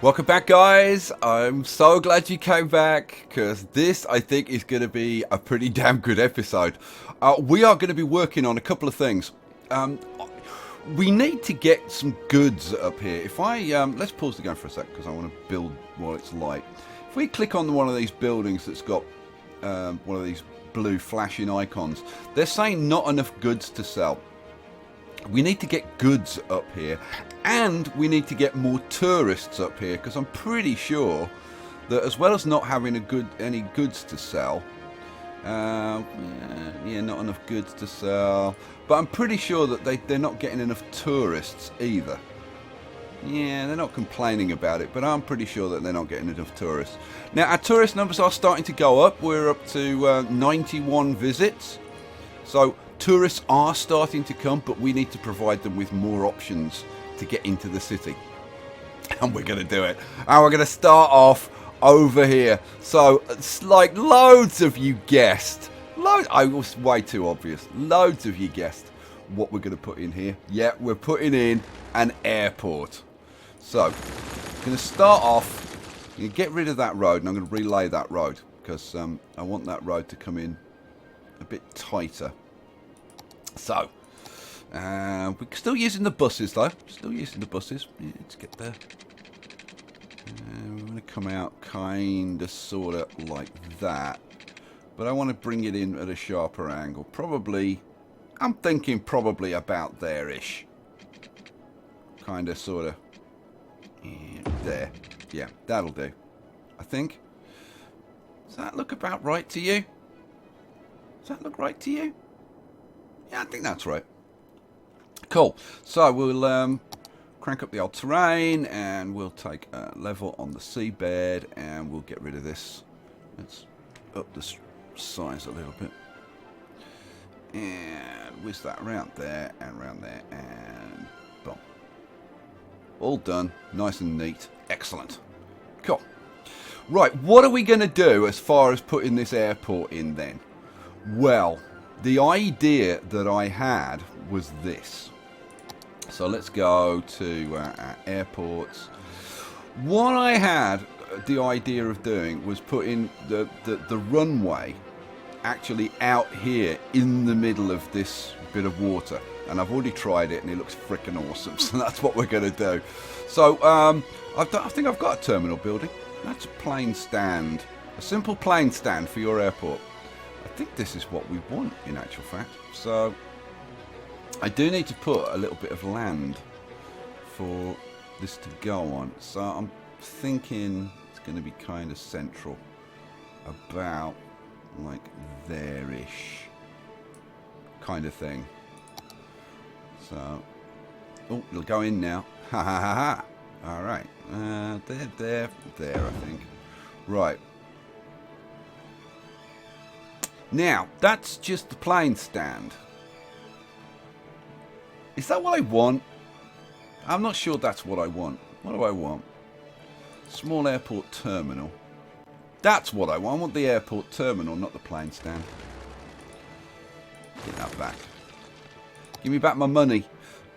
Welcome back, guys. I'm so glad you came back, because this, I think, is going to be a pretty damn good episode. We are going to be working on a couple of things. We need to get some goods up here. If I, let's pause the game for a sec, because I want to build while it's light. If we click on one of these buildings that's got one of these blue flashing icons, they're saying not enough goods to sell. We need to get goods up here, and we need to get more tourists up here, because I'm pretty sure that as well as not having any goods to sell, yeah, not enough goods to sell, but I'm pretty sure that they're not getting enough tourists either. Yeah, they're not complaining about it, but I'm pretty sure that they're not getting enough tourists. Now, our tourist numbers are starting to go up. We're up to 91 visits, so tourists are starting to come, but we need to provide them with more options to get into the city. And we're going to do it. And we're going to start off over here. So, it's like loads of you guessed. I was way too obvious. Loads of you guessed what we're going to put in here. Yeah, we're putting in an airport. So, I'm going to start off. I'm going to get rid of that road, and I'm going to relay that road, because I want that road to come in a bit tighter. So, we're still using the buses, though. Still using the buses. Yeah, let's get there. We're going to come out kind of, sort of like that. But I want to bring it in at a sharper angle. Probably, I'm thinking probably about there-ish. Kind of, sort of. Yeah, there. Yeah, that'll do. I think. Does that look about right to you? Does that look right to you? Yeah, I think that's right. Cool. So we'll crank up the old terrain, and we'll take a level on the seabed, and we'll get rid of this. Let's up the size a little bit. And whiz that around there, and around there, and boom. All done. Nice and neat. Excellent. Cool. Right, what are we going to do as far as putting this airport in then? Well, the idea that I had was this. So let's go to our airports. What I had the idea of doing was putting the runway actually out here in the middle of this bit of water. And I've already tried it, and it looks freaking awesome. So that's what we're going to do. So I think I've got a terminal building. That's a plane stand. A simple plane stand for your airport. I think this is what we want, in actual fact. So I do need to put a little bit of land for this to go on. So I'm thinking it's going to be kind of central, about like there-ish kind of thing. So, oh, it'll go in now. Ha ha ha ha. All right. There, I think. Right. Now, that's just the plane stand. Is that what I want? I'm not sure that's what I want. What do I want? Small airport terminal. That's what I want. I want the airport terminal, not the plane stand. Get that back. Give me back my money.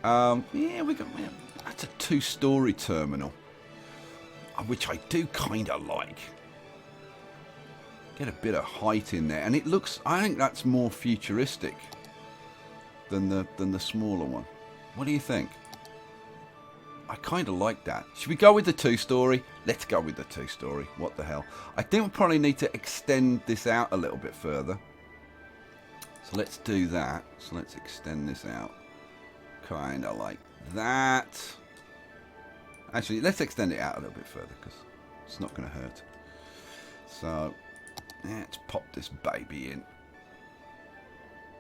Yeah, we got. Yeah, that's a 2-story terminal, which I do kind of like. Get a bit of height in there, and it looks. I think that's more futuristic than the smaller one. What do you think? I kind of like that. Should we go with the 2-story? Let's go with the 2-story. What the hell? I think we probably need to extend this out a little bit further. So let's do that. So let's extend this out. Kind of like that. Actually, let's extend it out a little bit further, because it's not going to hurt. So let's pop this baby in.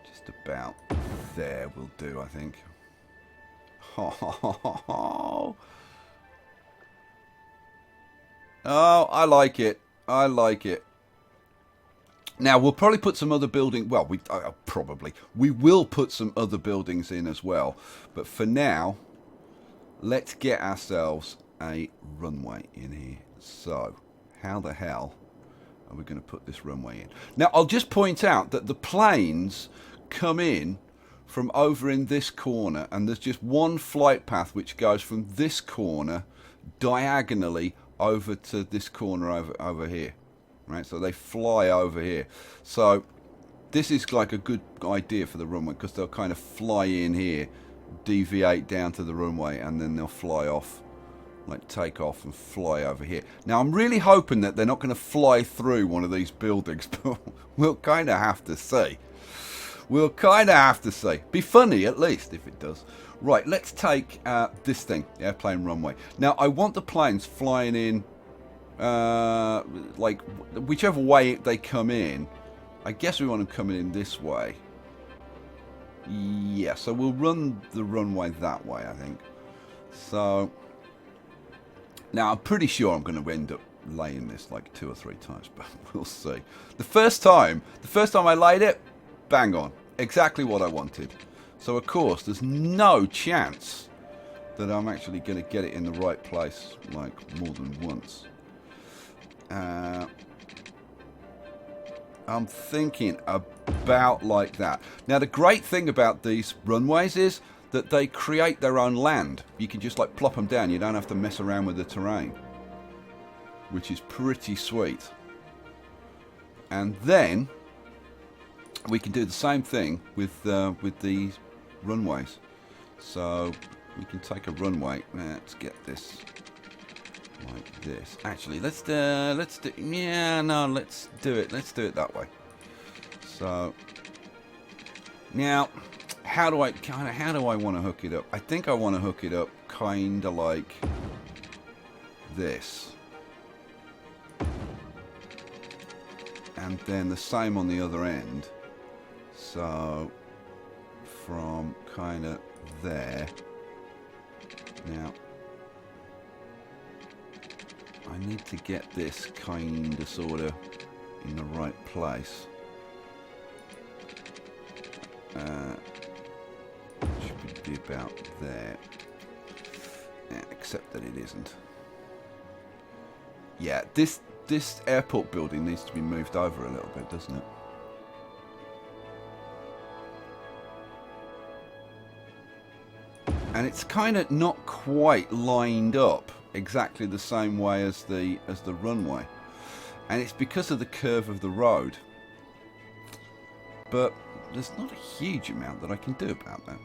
Just about there will do, I think. Oh, I like it. I like it. Now, we'll probably put some other building. Well, we will put some other buildings in as well. But for now, let's get ourselves a runway in here. So, how the hell are we going to put this runway in? Now, I'll just point out that the planes come in from over in this corner, and there's just one flight path which goes from this corner diagonally over to this corner over here, right? So they fly over here. So this is like a good idea for the runway, because they'll kind of fly in here, deviate down to the runway, and then they'll fly off, like take off and fly over here. Now I'm really hoping that they're not going to fly through one of these buildings, but we'll kind of have to see. We'll kind of have to see. Be funny at least if it does. Right, let's take this thing, the airplane runway. Now I want the planes flying in, like whichever way they come in. I guess we want them coming in this way. Yeah, so we'll run the runway that way, I think. So now I'm pretty sure I'm going to end up laying this like 2 or 3 times, but we'll see. The first time I laid it, bang on, exactly what I wanted. So of course there's no chance that I'm actually going to get it in the right place like more than once. I'm thinking about like that. Now the great thing about these runways is that they create their own land. You can just like plop them down. You don't have to mess around with the terrain, which is pretty sweet. And then we can do the same thing with these runways. So we can take a runway. Let's get this like this. Actually, let's do it. Let's do it that way. So now, how do I want to hook it up? I think I want to hook it up kind of like this, and then the same on the other end. So from kind of there. Now I need to get this kind of sort of in the right place. Should be about there. Yeah, except that it isn't. Yeah, this airport building needs to be moved over a little bit, doesn't it? And it's kind of not quite lined up exactly the same way as the runway, and it's because of the curve of the road. But there's not a huge amount that I can do about that.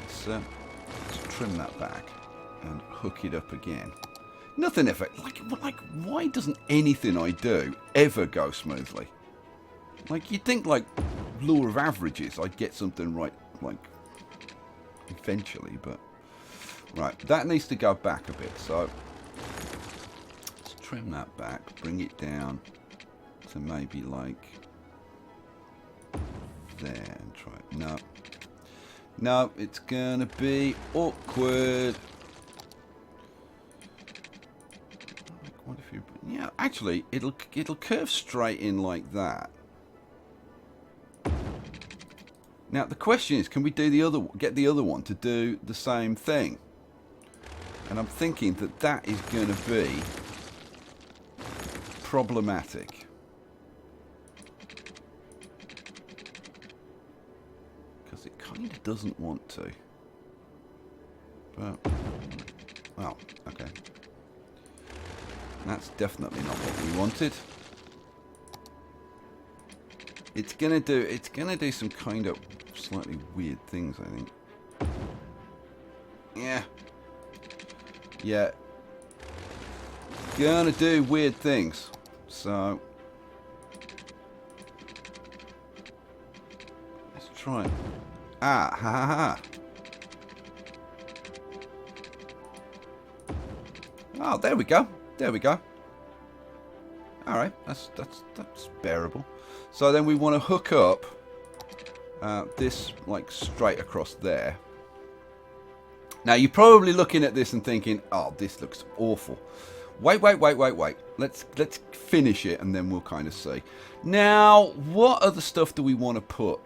Let's trim that back and hook it up again. Nothing ever like why doesn't anything I do ever go smoothly? Like you'd think, like law of averages, I'd get something right like eventually, but right, that needs to go back a bit. So let's trim that back, bring it down to maybe like there, and try it. No, it's gonna be awkward. What if you? Yeah, actually, it'll curve straight in like that. Now the question is, can we do get the other one to do the same thing? And I'm thinking that is going to be problematic. Because it kind of doesn't want to. But, well, okay. That's definitely not what we wanted. It's gonna do some kind of slightly weird things, I think. Yeah. Gonna do weird things. So let's try it. Ha ha ha. Oh, there we go. Alright, that's bearable. So then we want to hook up this like straight across there. Now you're probably looking at this and thinking, oh, this looks awful. Wait. Let's finish it and then we'll kind of see. Now, what other stuff do we want to put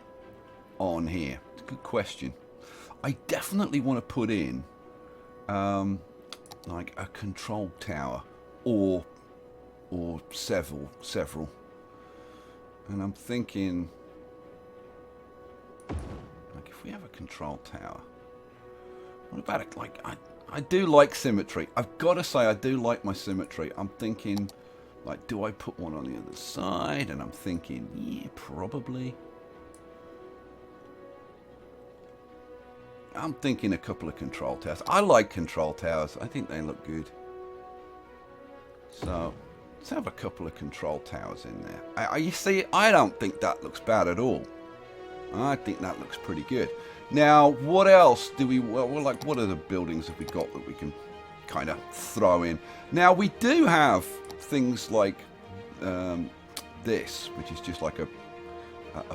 on here? It's a good question. I definitely want to put in like a control tower or several. And I'm thinking, like, if we have a control tower, what about it? Like, I do like symmetry. I've got to say, I do like my symmetry. I'm thinking, like, do I put one on the other side? And I'm thinking, yeah, probably. I'm thinking a couple of control towers. I like control towers. I think they look good. So, let's have a couple of control towers in there. You see, I don't think that looks bad at all. I think that looks pretty good. Now, what else do we... Well, like, what other buildings have we got that we can kind of throw in? Now, we do have things like this, which is just like a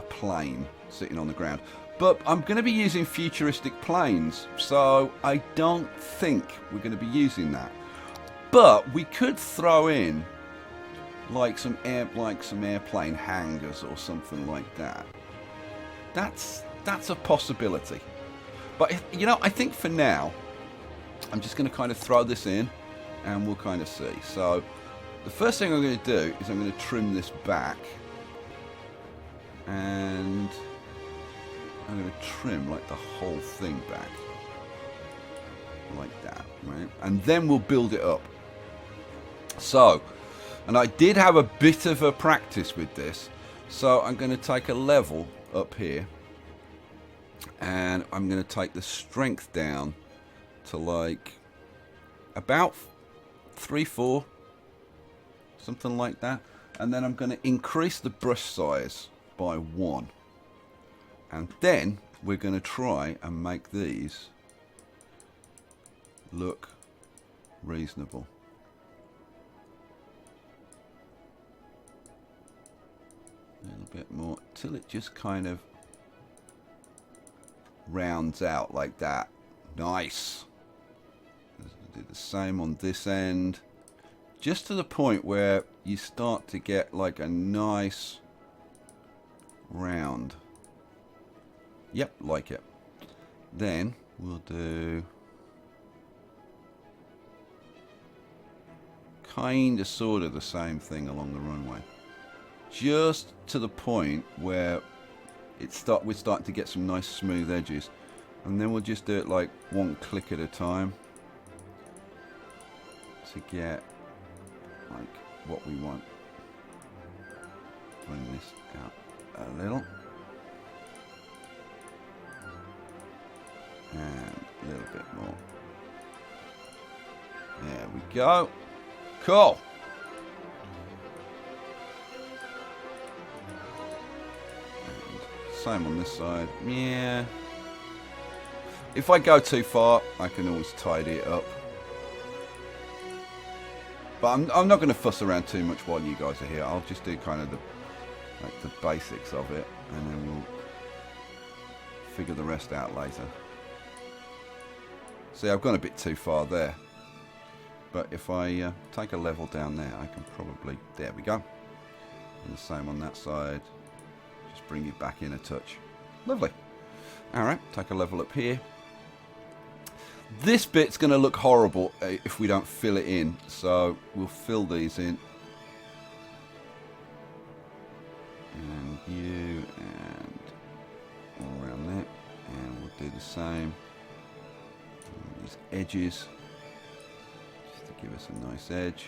plane sitting on the ground. But I'm going to be using futuristic planes, so I don't think we're going to be using that. But we could throw in like some airplane hangars or something like that. That's a possibility. But you know, I think for now, I'm just going to kind of throw this in, and we'll kind of see. So the first thing I'm going to do is I'm going to trim this back, and I'm going to trim like the whole thing back like that, right? And then we'll build it up. So, and I did have a bit of a practice with this, so I'm going to take a level up here, and I'm going to take the strength down to like about 3, 4, something like that, and then I'm going to increase the brush size by 1. And then we're going to try and make these look reasonable. A little bit more till it just kind of rounds out like that. Nice. Do the same on this end. Just to the point where you start to get like a nice round. Yep, like it. Then we'll do kind of sort of the same thing along the runway. Just to the point where we're starting to get some nice smooth edges. And then we'll just do it like one click at a time to get like what we want. Bring this out a little. And a little bit more. There we go. Cool. And same on this side. Yeah. If I go too far, I can always tidy it up. But I'm not going to fuss around too much while you guys are here. I'll just do kind of the basics of it, and then we'll figure the rest out later. See, I've gone a bit too far there. But if I take a level down there, I can probably... There we go. And the same on that side. Just bring it back in a touch. Lovely. Alright, take a level up here. This bit's going to look horrible if we don't fill it in. So we'll fill these in. And you, and all around there. And we'll do the same. These edges, just to give us a nice edge.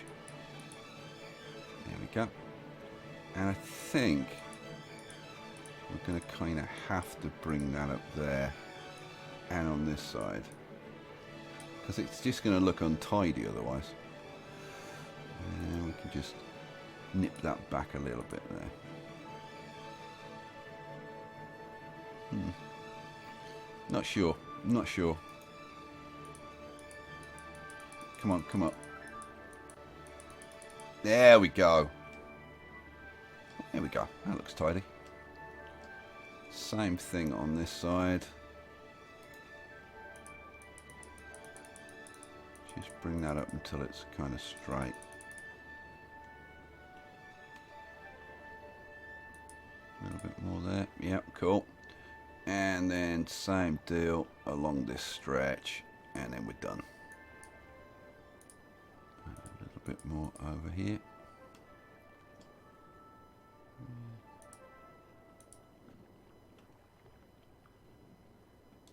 There we go. And I think we're going to kind of have to bring that up there and on this side, because it's just going to look untidy otherwise. And we can just nip that back a little bit there. Not sure. Not sure. Come on, come up. There we go. There we go. That looks tidy. Same thing on this side. Just bring that up until it's kind of straight. A little bit more there. Yep, cool. And then same deal along this stretch, and then we're done. A little bit more over here.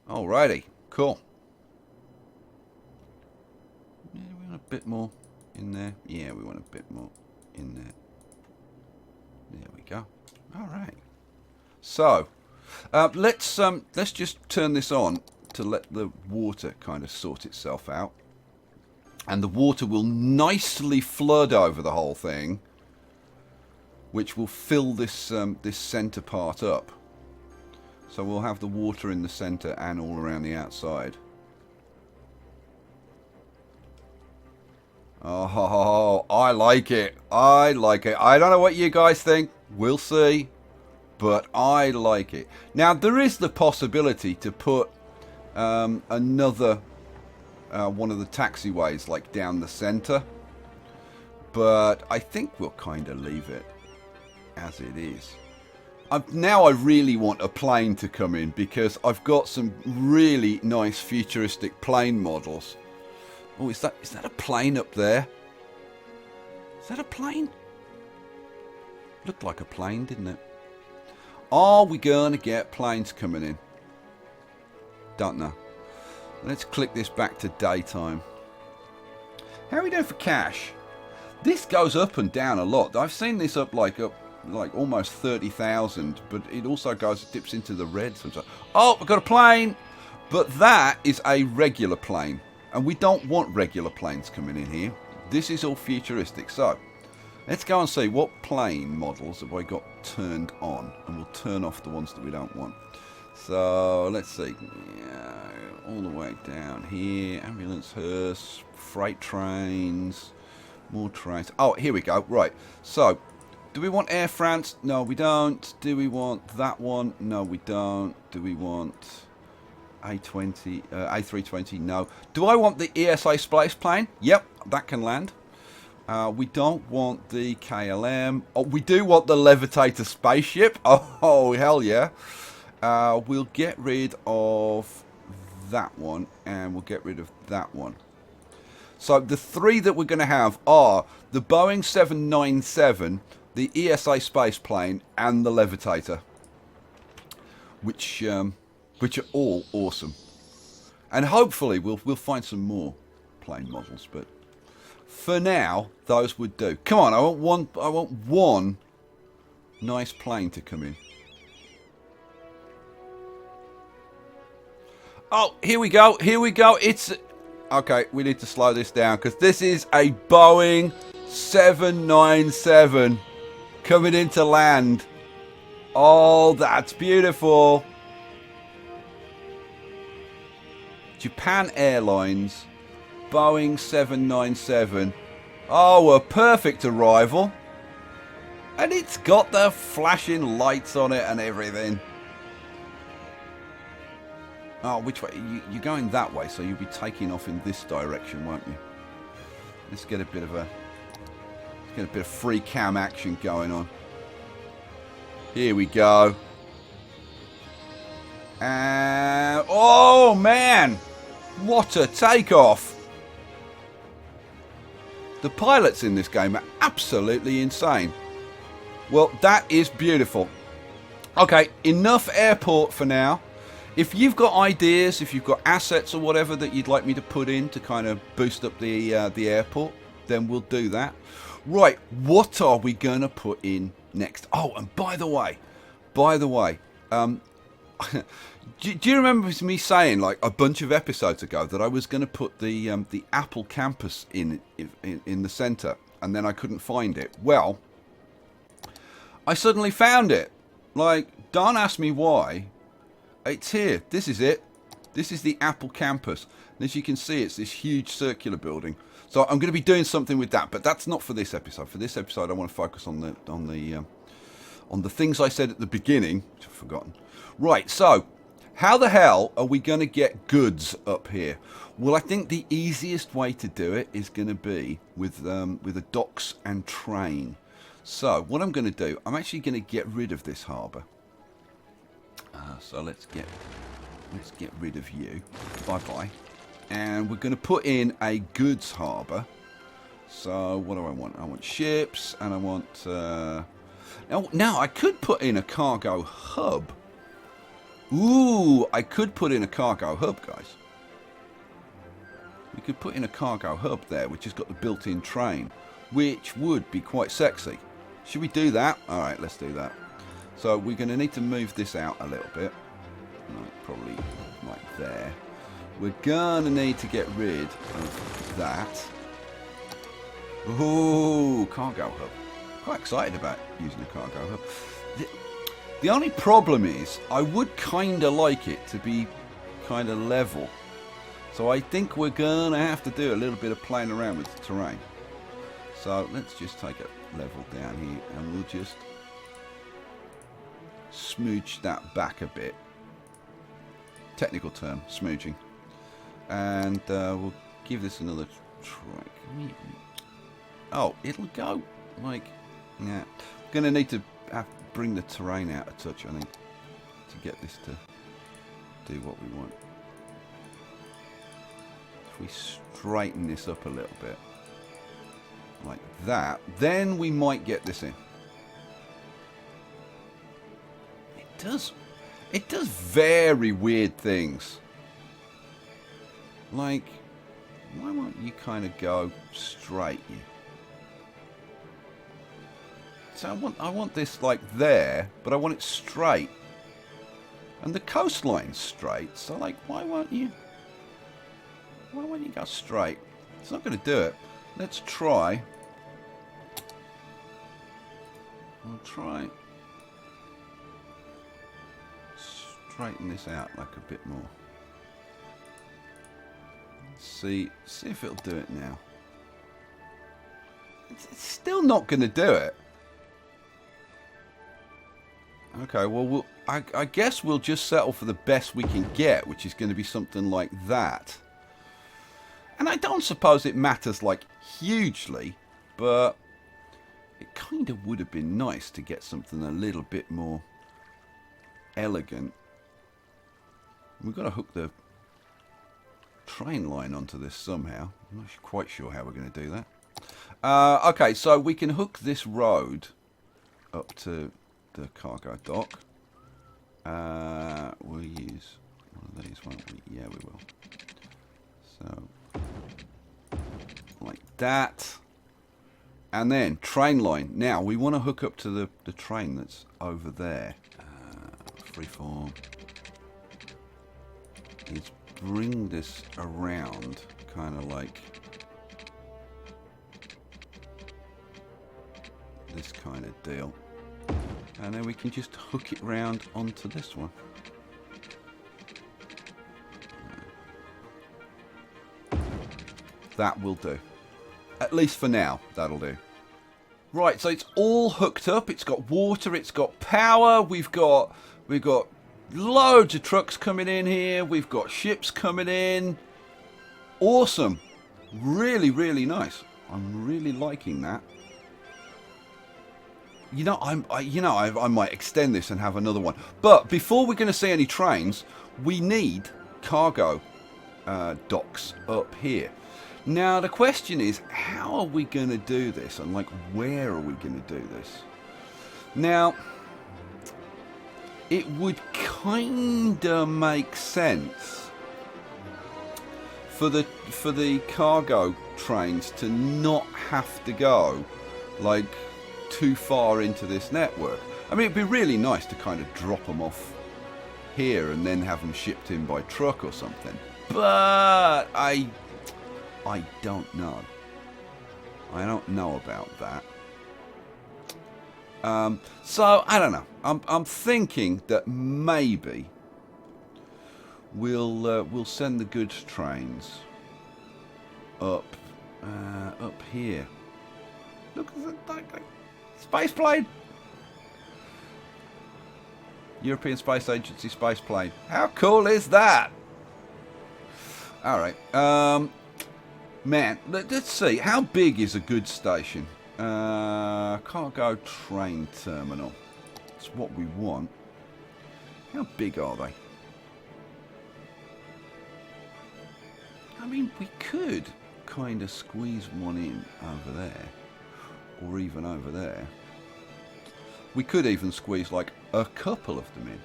Alrighty, cool. bit more in there? Yeah, we want a bit more in there. There we go. All right. So, let's just turn this on to let the water kind of sort itself out. And the water will nicely flood over the whole thing, which will fill this this center part up. So we'll have the water in the center and all around the outside. Oh, I like it. I like it. I don't know what you guys think. We'll see. But I like it. Now, there is the possibility to put another one of the taxiways like down the center. But I think we'll kind of leave it as it is. Now I really want a plane to come in because I've got some really nice futuristic plane models. Oh, is that a plane up there? Is that a plane? Looked like a plane, didn't it? Are we going to get planes coming in? Don't know. Let's click this back to daytime. How are we doing for cash? This goes up and down a lot. I've seen this up like almost 30,000, but it also dips into the red sometimes. Oh, we've got a plane! But that is a regular plane. And we don't want regular planes coming in here. This is all futuristic. So, let's go and see what plane models have I got turned on. And we'll turn off the ones that we don't want. So, let's see. Yeah, all the way down here. Ambulance, hearse, freight trains, more trains. Oh, here we go. Right. So, do we want Air France? No, we don't. Do we want that one? No, we don't. Do we want A320? No. Do I want the ESA space plane? Yep, that can land. We don't want the KLM. Oh, we do want the levitator spaceship. Oh, hell yeah. We'll get rid of that one, and we'll get rid of that one. So the three that we're going to have are the Boeing 797, the ESA space plane, and the levitator, which are all awesome. And hopefully we'll find some more plane models, but for now those would do. Come on, I want one nice plane to come in. Oh, here we go. It's okay, we need to slow this down because this is a Boeing 797 coming into land. Oh, that's beautiful. Japan Airlines, Boeing 797. Oh, a perfect arrival. And it's got the flashing lights on it and everything. Oh, which way? You're going that way, so you'll be taking off in this direction, won't you? Let's get a bit of free cam action going on. Here we go. And oh man, what a takeoff! The pilots in this game are absolutely insane. Well, that is beautiful. Okay, enough airport for now. If you've got ideas, if you've got assets or whatever that you'd like me to put in to kind of boost up the airport, then we'll do that. Right, what are we going to put in next? Oh, and by the way, do you remember me saying like a bunch of episodes ago that I was going to put the Apple campus in the centre, and then I couldn't find it? Well, I suddenly found it. Like, don't ask me why. It's here. This is it. This is the Apple campus. And as you can see, it's this huge circular building. So I'm going to be doing something with that, but that's not for this episode. For this episode, I want to focus on the things I said at the beginning, which I've forgotten. Right. So, how the hell are we going to get goods up here? Well, I think the easiest way to do it is going to be with a docks and train. So what I'm going to do, I'm actually going to get rid of this harbour. So let's get rid of you. Bye-bye. And we're going to put in a goods harbour. So what do I want? I want ships, and I want... Now, I could put in a cargo hub. Ooh, I could put in a cargo hub, guys. we could put in a cargo hub there, which has got the built-in train, which would be quite sexy. Should we do that? All right, let's do that. So we're going to need to move this out a little bit, like probably like there. We're going to need to get rid of that. Ooh, cargo hub. Quite excited about using a cargo hub. The only problem is I would kind of like it to be kind of level. So I think we're going to have to do a little bit of playing around with the terrain. So let's just take it level down here and we'll just smooch that back a bit. Technical term, smooching. And we'll give this another try. Oh, it'll go like, yeah. We're going to need to bring the terrain out a touch, I think, to get this to do what we want. If we straighten this up a little bit, like that, then we might get this in. It does very weird things. Like, why won't you kind of go straight? So I want this like there, but I want it straight. And the coastline's straight, so like why won't you go straight? It's not going to do it. Let's try. I'll try straighten this out like a bit more. See if it'll do it now. It's still not going to do it. Okay, well, I guess we'll just settle for the best we can get, which is going to be something like that. And I don't suppose it matters, like, hugely, but it kind of would have been nice to get something a little bit more elegant. We've got to hook the train line onto this somehow. I'm not quite sure how we're going to do that. Okay, so we can hook this road up to the cargo dock. We'll use one of these, won't we? Yeah, we will. So, like that. And then, train line. Now, we want to hook up to the train that's over there. Freeform. Is bring this around, kind of like this kind of deal. And then we can just hook it round onto this one. That will do. At least for now, that'll do. Right, so it's all hooked up. It's got water, it's got power, we've got loads of trucks coming in here, we've got ships coming in. Awesome. Really, really nice. I'm really liking that. You know, I might extend this and have another one. But before we're going to see any trains, we need cargo docks up here. Now, the question is, how are we going to do this? And, like, where are we going to do this? Now, it would kind of make sense for the cargo trains to not have to go, like, too far into this network. I mean, it'd be really nice to kind of drop them off here and then have them shipped in by truck or something. But I don't know. I don't know about that. So I don't know. I'm thinking that maybe we'll send the goods trains up here. Look at that. Space plane! European Space Agency space plane. How cool is that? Alright. Man, let's see. How big is a goods station? Cargo train terminal. That's what we want. How big are they? I mean, we could kind of squeeze one in over there. Or even over there. We could even squeeze like a couple of them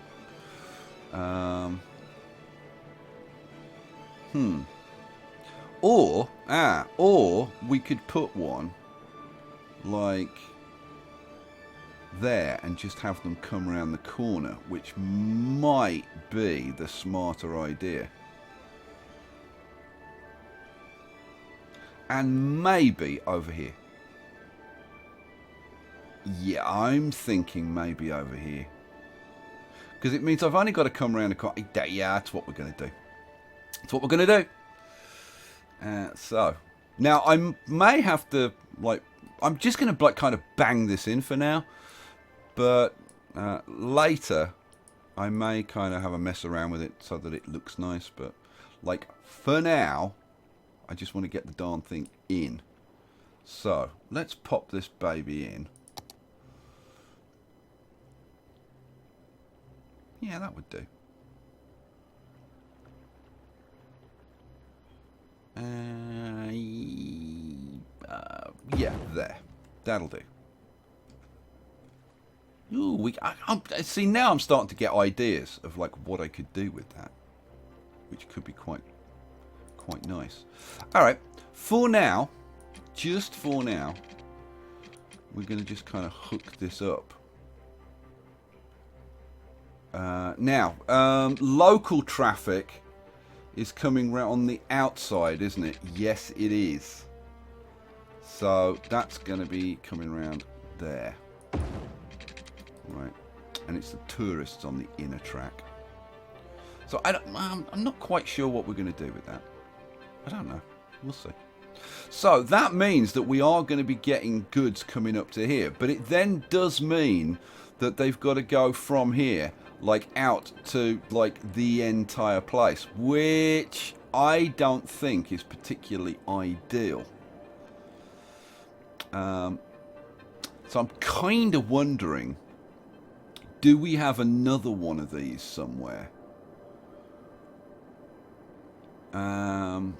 in. Or we could put one like there and just have them come around the corner, which might be the smarter idea. And maybe over here. Yeah, I'm thinking maybe over here. Because it means I've only got to come around the corner. Yeah, that's what we're going to do. That's what we're going to do. So, now I may have to, like, I'm just going to, like, kind of bang this in for now. But later, I may kind of have a mess around with it so that it looks nice. But, like, for now, I just want to get the darn thing in. So, let's pop this baby in. Yeah, that would do. Yeah, there. That'll do. Ooh, see, now I'm starting to get ideas of like what I could do with that, which could be quite nice. All right, for now, just for now, we're going to just kind of hook this up. Now, local traffic is coming round on the outside, isn't it? Yes, it is. So that's going to be coming around there. Right. And it's the tourists on the inner track. So I'm not quite sure what we're going to do with that. I don't know. We'll see. So that means that we are going to be getting goods coming up to here. But it then does mean that they've got to go from here, like, out to, like, the entire place, which I don't think is particularly ideal. So I'm kind of wondering, do we have another one of these somewhere? And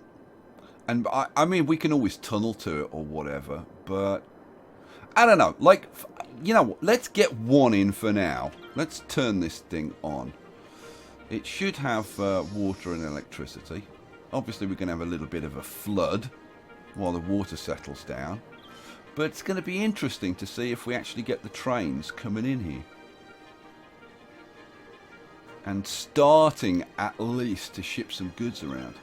I mean, we can always tunnel to it or whatever, but I don't know. Like, you know what? Let's get one in for now. Let's turn this thing on. It should have water and electricity. Obviously, we're going to have a little bit of a flood while the water settles down. But it's going to be interesting to see if we actually get the trains coming in here. And starting, at least, to ship some goods around.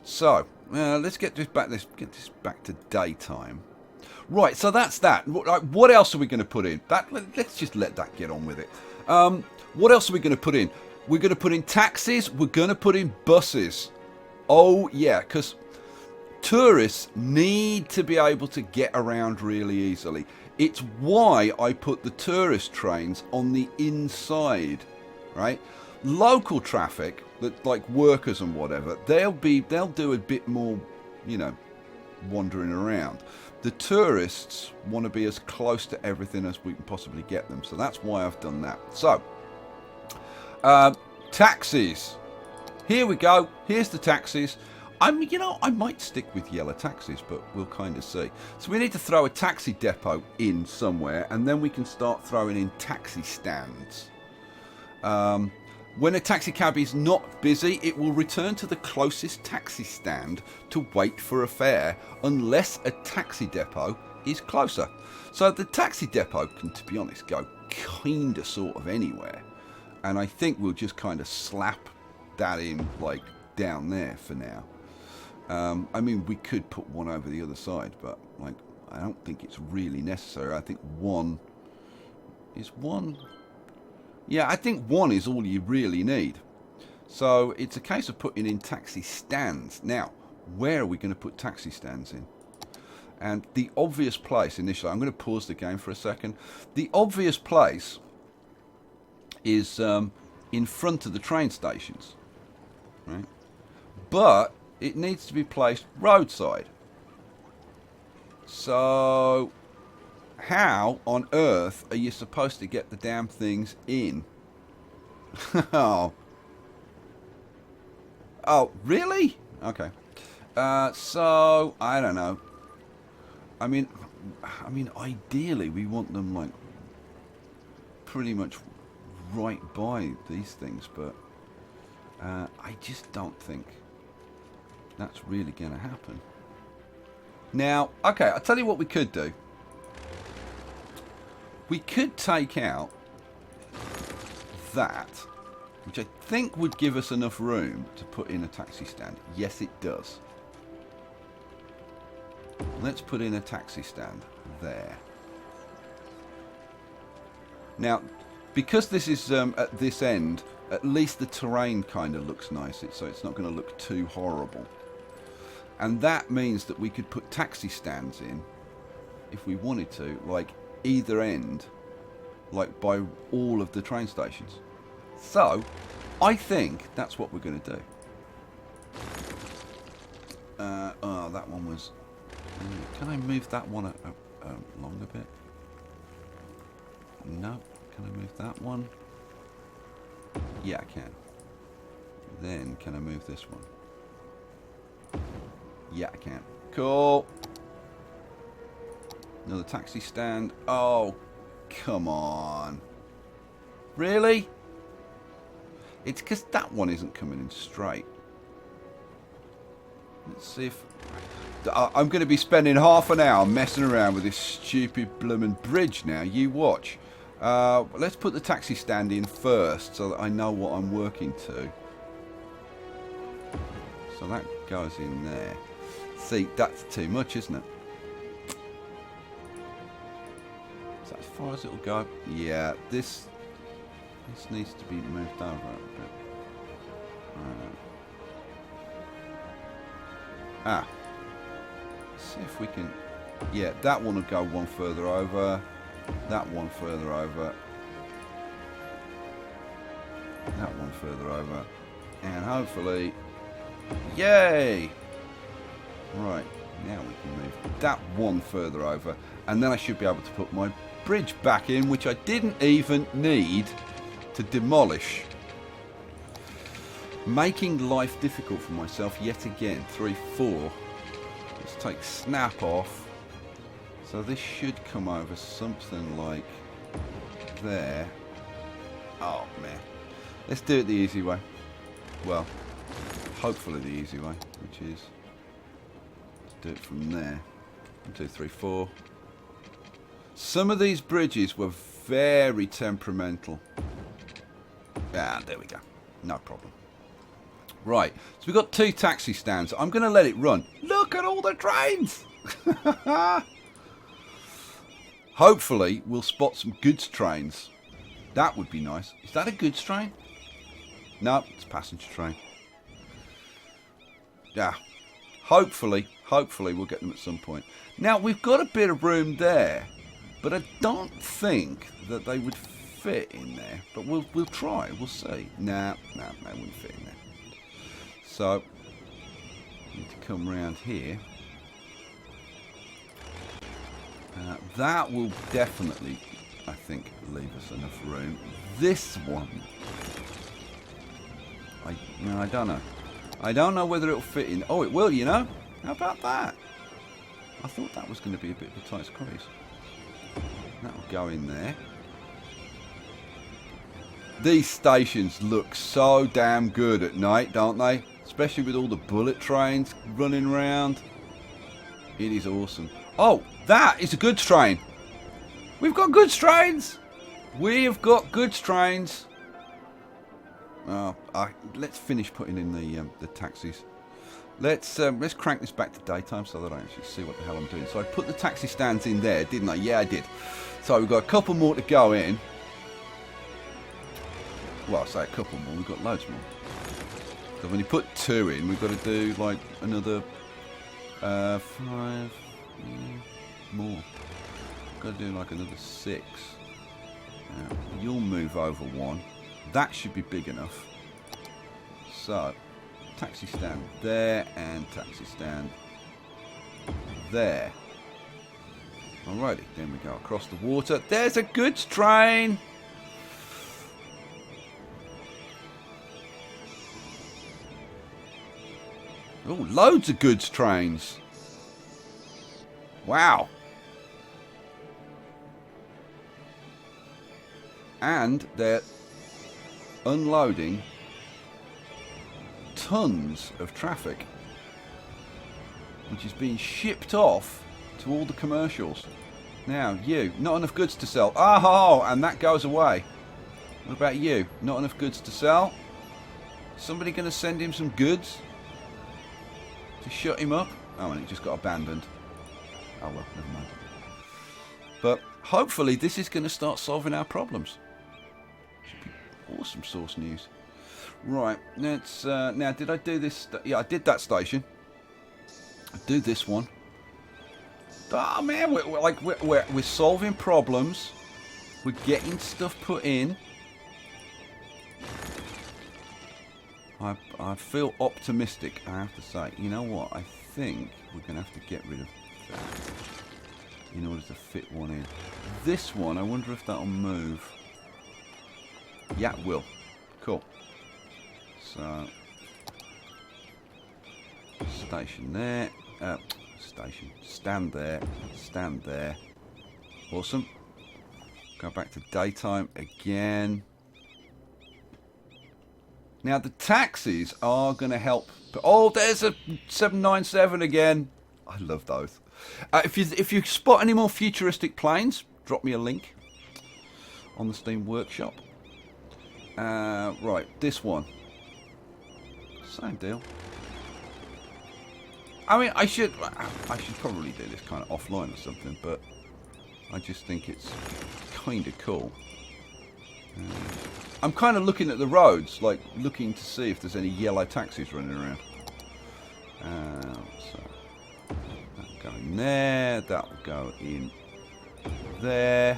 So, let's get this back to daytime. Right, so that's that. What else are we going to put in? Let's just let that get on with it. What else are we going to put in? We're going to put in taxis. We're going to put in buses. Oh, yeah, because tourists need to be able to get around really easily. It's why I put the tourist trains on the inside, right? Local traffic, like workers and whatever, they'll do a bit more, you know, wandering around. The tourists want to be as close to everything as we can possibly get them, so that's why I've done that. So, taxis. Here we go. Here's the taxis. You know, I might stick with yellow taxis, but we'll kind of see. So we need to throw a taxi depot in somewhere, and then we can start throwing in taxi stands. When a taxi cab is not busy, it will return to the closest taxi stand to wait for a fare, unless a taxi depot is closer. So the taxi depot can, to be honest, go kind of sort of anywhere. And I think we'll just kind of slap that in, like, down there for now. I mean, we could put one over the other side, but, like, I don't think it's really necessary. I think one is one. Yeah, I think one is all you really need. So it's a case of putting in taxi stands. Now, where are we going to put taxi stands in? And the obvious place initially, I'm going to pause the game for a second. The obvious place is in front of the train stations, right? But it needs to be placed roadside. So how on earth are you supposed to get the damn things in? Oh, really? Okay. So I don't know. I mean, ideally we want them like pretty much right by these things, but I just don't think. that's really going to happen. Now, okay, I'll tell you what we could do. We could take out that, which I think would give us enough room to put in a taxi stand. Yes, it does. Let's put in a taxi stand there. Now, because this is at this end, at least the terrain kind of looks nice, so it's not going to look too horrible. And that means that we could put taxi stands in, if we wanted to, like either end, like by all of the train stations. So, I think that's what we're going to do. Oh, that one was... Can I move that one along a bit? No. Can I move that one? Yeah, I can. Then, can I move this one? Yeah, I can. Cool. Another taxi stand. Oh, come on. Really? It's because that one isn't coming in straight. Let's see if... I'm going to be spending half an hour messing around with this stupid bloomin' bridge now. You watch. Let's put the taxi stand in first so that I know what I'm working to. So that goes in there. See, that's too much, isn't it? Is that as far as it'll go? Yeah, this needs to be moved over a bit. Ah. Let's see if we can... Yeah, that one will go one further over. That one further over. That one further over. And hopefully... Yay! Right, now we can move that one further over. And then I should be able to put my bridge back in, which I didn't even need to demolish. Making life difficult for myself yet again. 3, 4. Let's take snap off. So this should come over something like there. Oh man. Let's do it the easy way. Well, hopefully the easy way, which is to do it from there. 1, 2, 3, 4. Some of these bridges were very temperamental. Ah, there we go. No problem. Right, so we've got 2 taxi stands. I'm going to let it run. Look at all the trains! Hopefully, we'll spot some goods trains. That would be nice. Is that a goods train? No, it's a passenger train. Yeah. Hopefully we'll get them at some point. Now, we've got a bit of room there, but I don't think that they would fit in there. But we'll try. We'll see. Nah, they wouldn't fit in there. So, need to come round here. That will definitely, I think, leave us enough room. This one, I don't know. I don't know whether it'll fit in. Oh, it will, you know. How about that? I thought that was going to be a bit of a tight squeeze. That'll go in there. These stations look so damn good at night, don't they? Especially with all the bullet trains running around. It is awesome. Oh, that is a goods train. We've got goods trains. We've got goods trains. Oh, let's finish putting in the taxis. Let's crank this back to daytime so that I actually see what the hell I'm doing. So I put the taxi stands in there, didn't I? Yeah, I did. So we've got a couple more to go in. Well, I say a couple more. We've got loads more. So when you put 2 in, we've got to do like another 5 more. Got to do like another 6. You'll move over 1. That should be big enough. So, taxi stand there and taxi stand there. Alrighty, then we go across the water. There's a goods train! Oh, loads of goods trains. Wow. And they're unloading tons of traffic. which is being shipped off to all the commercials. Now, you, not enough goods to sell. Oh, and that goes away. What about you? Not enough goods to sell? Somebody going to send him some goods to shut him up? Oh, and it just got abandoned. Oh, well, never mind. But hopefully this is going to start solving our problems. Should be awesome source news. Right, let's... now, did I do this? Yeah, I did that station. I do this one. Oh, man, we're solving problems. We're getting stuff put in. I feel optimistic, I have to say. You know what? I think we're going to have to get rid of that in order to fit one in. This one, I wonder if that'll move. Yeah, it will. Cool. So, station there. Stand there. Stand there. Awesome. Go back to daytime again. Now, the taxis are going to help. Oh, there's a 797 again. I love those. If you spot any more futuristic planes, drop me a link on the Steam Workshop. Right, this one. Same deal. I mean, I should probably do this kind of offline or something, but I just think it's kind of cool. I'm kind of looking at the roads, like looking to see if there's any yellow taxis running around. So that'll go in there, that'll go in there.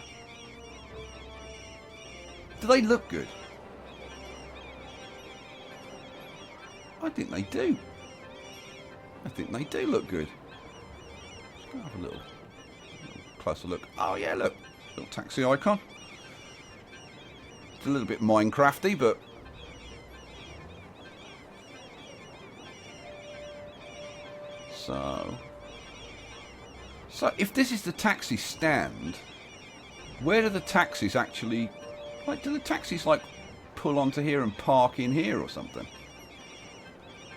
Do they look good? I think they do. I think they do look good. Let's go have a little closer look. Oh yeah, look, little taxi icon. A little bit Minecrafty, but so if this is the taxi stand, where do the taxis actually, like, do the taxis like pull onto here and park in here or something?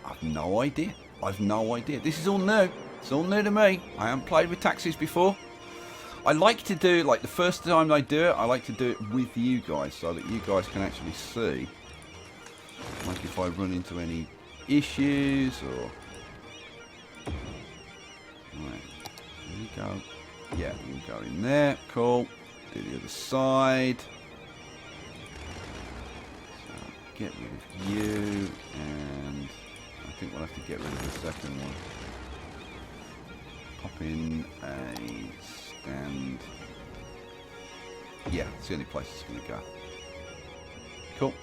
I've no idea. I've no idea. This is all new. It's all new to me. I haven't played with taxis before. I like to do, like, the first time I do it, I like to do it with you guys so that you guys can actually see, like, if I run into any issues or... Right, there you go. Yeah, you can go in there. Cool. Do the other side. So, get rid of you, and I think we'll have to get rid of the second one. Pop in a... and yeah, it's the only place it's going to go. Cool.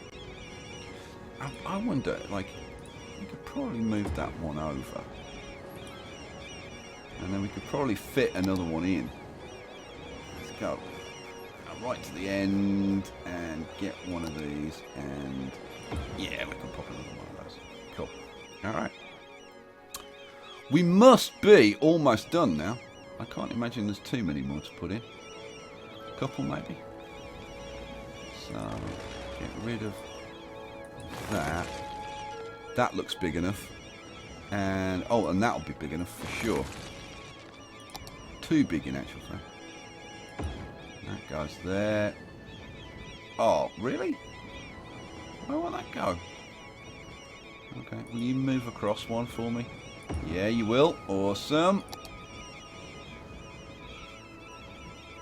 I wonder, like, we could probably move that one over, and then we could probably fit another one in. Let's go right to the end and get one of these, and yeah, we can pop another one of those. Cool. All right. We must be almost done now. I can't imagine there's too many more to put in. A couple maybe. So, get rid of that. That looks big enough. And, oh, and that'll be big enough for sure. Too big in actual fact. That goes there. Oh, really? Where will that go? Okay, will you move across one for me? Yeah, you will. Awesome.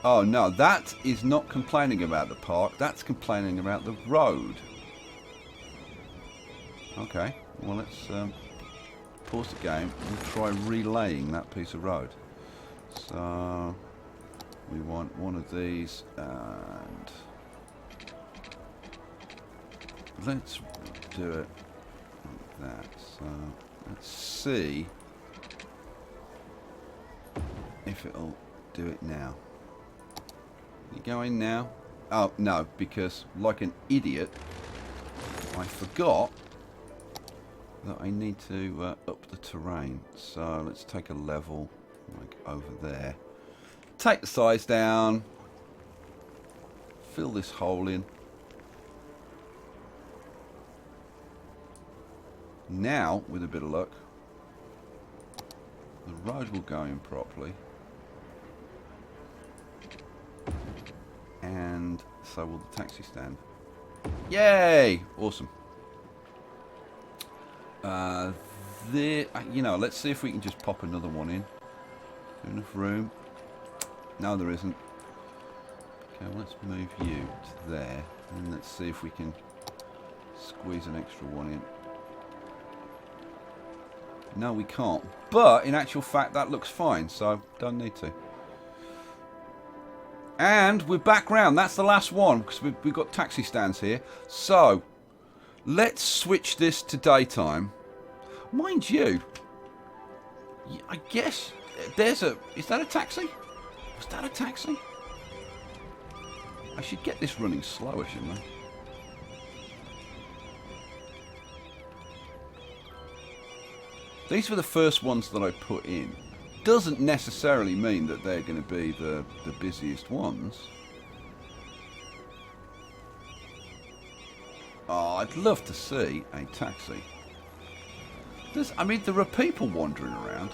Oh no, that is not complaining about the park, that's complaining about the road. Okay, well, let's pause the game and try relaying that piece of road. So we want one of these, and let's do it like that. So let's see if it'll do it now. You going now? Oh, no, because like an idiot, I forgot that I need to up the terrain. So let's take a level, like over there. Take the size down. Fill this hole in. Now, with a bit of luck, the road will go in properly. And so will the taxi stand. Yay! Awesome. You know, let's see if we can just pop another one in. Enough room? No, there isn't. Okay, well, let's move you to there. And let's see if we can squeeze an extra one in. No, we can't. But, in actual fact, that looks fine, so don't need to. And we're back round. That's the last one, because we've got taxi stands here. So, let's switch this to daytime. Mind you, I guess there's a... Is that a taxi? Was that a taxi? I should get this running slower, shouldn't I? These were the first ones that I put in. Doesn't necessarily mean that they're going to be the busiest ones. Oh, I'd love to see a taxi. I mean, there are people wandering around.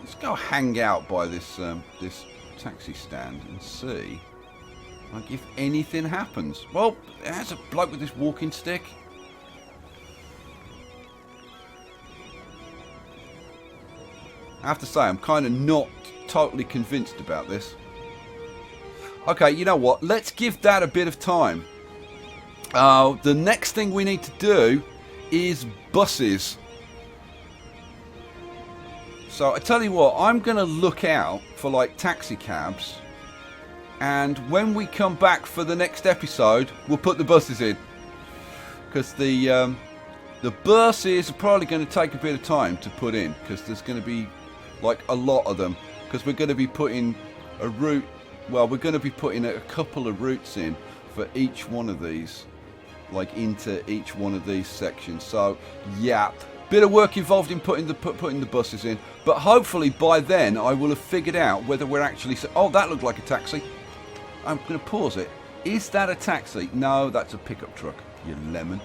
Let's go hang out by this this taxi stand and see, like, if anything happens. Well, there's a bloke with this walking stick. I have to say, I'm kind of not totally convinced about this. Okay, you know what? Let's give that a bit of time. The next thing we need to do is buses. So I tell you what, I'm going to look out for like taxi cabs. And when we come back for the next episode, we'll put the buses in. Because the buses are probably going to take a bit of time to put in. Because there's going to be like a lot of them. Because we're going to be putting a route... Well, we're going to be putting a couple of routes in for each one of these. Like into each one of these sections. So, yeah. Bit of work involved in putting the buses in. But hopefully by then I will have figured out whether we're actually... Oh, that looked like a taxi. I'm going to pause it. Is that a taxi? No, that's a pickup truck, you lemon.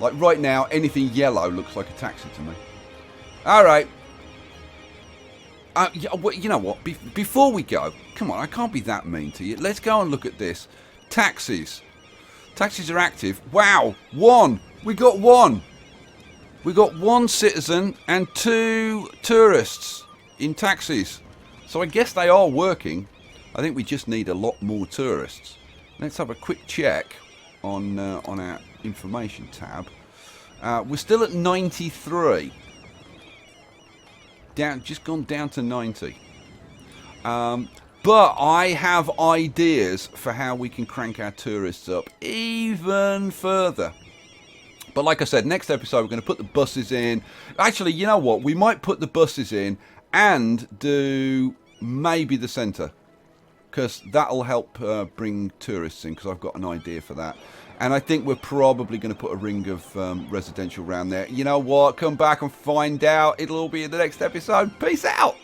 Like right now, anything yellow looks like a taxi to me. Alright. You know what? Before we go, come on, I can't be that mean to you. Let's go and look at this. Taxis. Taxis are active. Wow, one. We got one. We got one citizen and 2 tourists in taxis. So I guess they are working. I think we just need a lot more tourists. Let's have a quick check on our information tab. We're still at 93. Just gone down to 90. But I have ideas for how we can crank our tourists up even further. But like I said, next episode we're going to put the buses in. Actually, you know what? We might put the buses in and do maybe the centre. Because that'll help bring tourists in, because I've got an idea for that. And I think we're probably going to put a ring of residential around there. You know what? Come back and find out. It'll all be in the next episode. Peace out.